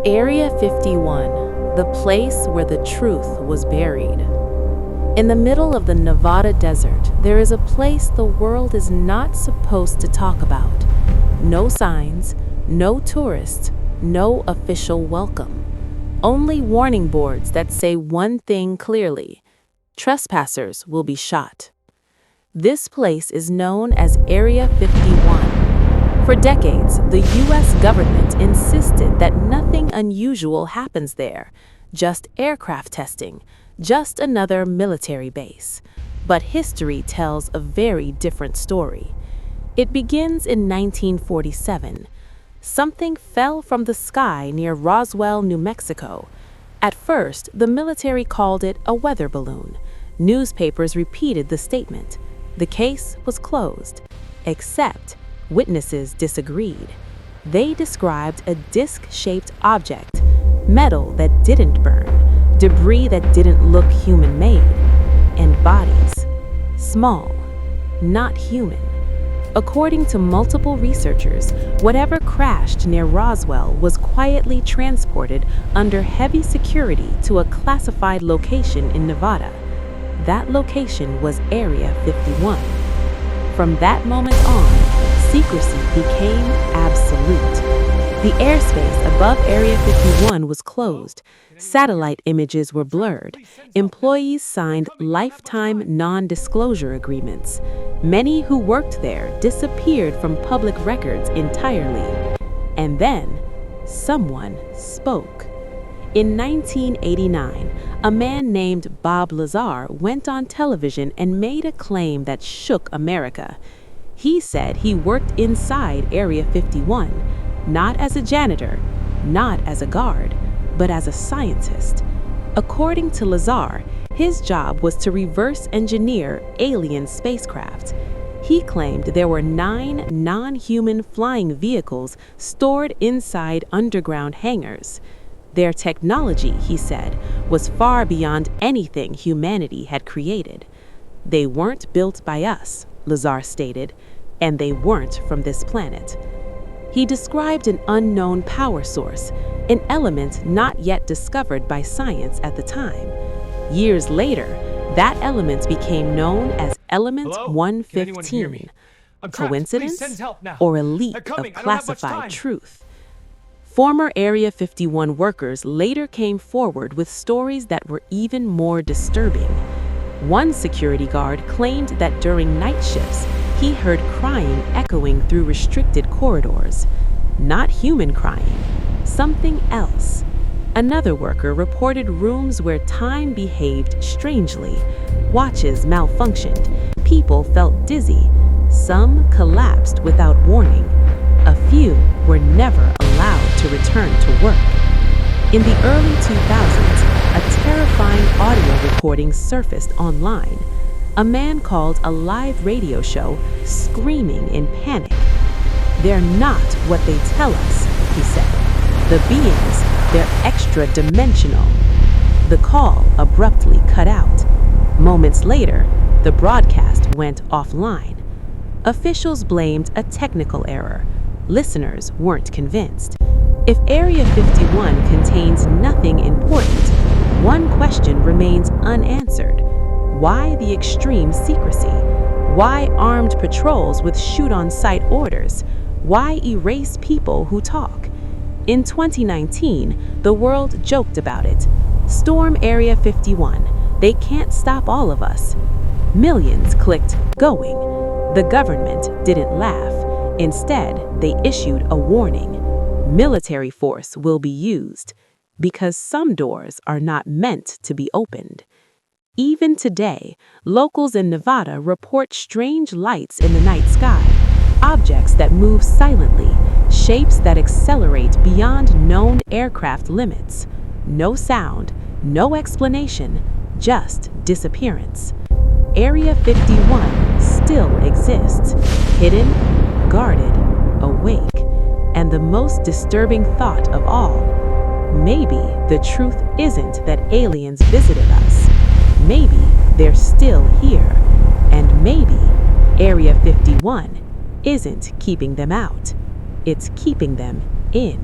Area 51, the place where the truth was buried. In the middle of the Nevada desert, there is a place the world is not supposed to talk about. No signs, no tourists, no official welcome. Only warning boards that say one thing clearly: trespassers will be shot. This place is known as Area 51. For decades, the U.S. government insisted that nothing unusual happens there, just aircraft testing, just another military base. But history tells a very different story. It begins in 1947. Something fell from the sky near Roswell, New Mexico. At first, the military called it a weather balloon. Newspapers repeated the statement. The case was closed, except witnesses disagreed. They described a disc-shaped object, metal that didn't burn, debris that didn't look human-made, and bodies, small, not human. According to multiple researchers, whatever crashed near Roswell was quietly transported under heavy security to a classified location in Nevada. That location was Area 51. From that moment on, secrecy became absolute. The airspace above Area 51 was closed. Satellite images were blurred. Employees signed lifetime non-disclosure agreements. Many who worked there disappeared from public records entirely. And then, someone spoke. In 1989, a man named Bob Lazar went on television and made a claim that shook America. He said he worked inside Area 51, not as a janitor, not as a guard, but as a scientist. According to Lazar, his job was to reverse engineer alien spacecraft. He claimed there were 9 non-human flying vehicles stored inside underground hangars. Their technology, he said, was far beyond anything humanity had created. They weren't built by us, Lazar stated, and they weren't from this planet. He described an unknown power source, an element not yet discovered by science at the time. Years later, that element became known as Element 115. Coincidence or a leak of classified truth? Former Area 51 workers later came forward with stories that were even more disturbing. One security guard claimed that during night shifts, he heard crying echoing through restricted corridors. Not human crying, something else. Another worker reported rooms where time behaved strangely. Watches malfunctioned. People felt dizzy. Some collapsed without warning. A few were never allowed to return to work. In the early 2000s, a terrifying audio recording surfaced online. A man called a live radio show screaming in panic. "They're not what they tell us," he said. "The beings, they're extra-dimensional." The call abruptly cut out. Moments later, the broadcast went offline. Officials blamed a technical error. Listeners weren't convinced. If Area 51 contains nothing important, one question remains unanswered. Why the extreme secrecy? Why armed patrols with shoot-on-sight orders? Why erase people who talk? In 2019, the world joked about it. Storm Area 51. They can't stop all of us. Millions clicked going. The government didn't laugh. Instead, they issued a warning. Military force will be used because some doors are not meant to be opened. Even today, locals in Nevada report strange lights in the night sky, objects that move silently, shapes that accelerate beyond known aircraft limits. No sound, no explanation, just disappearance. Area 51 still exists, hidden, guarded, awake, and the most disturbing thought of all, maybe the truth isn't that aliens visited us. Maybe they're still here, and maybe Area 51 isn't keeping them out, it's keeping them in.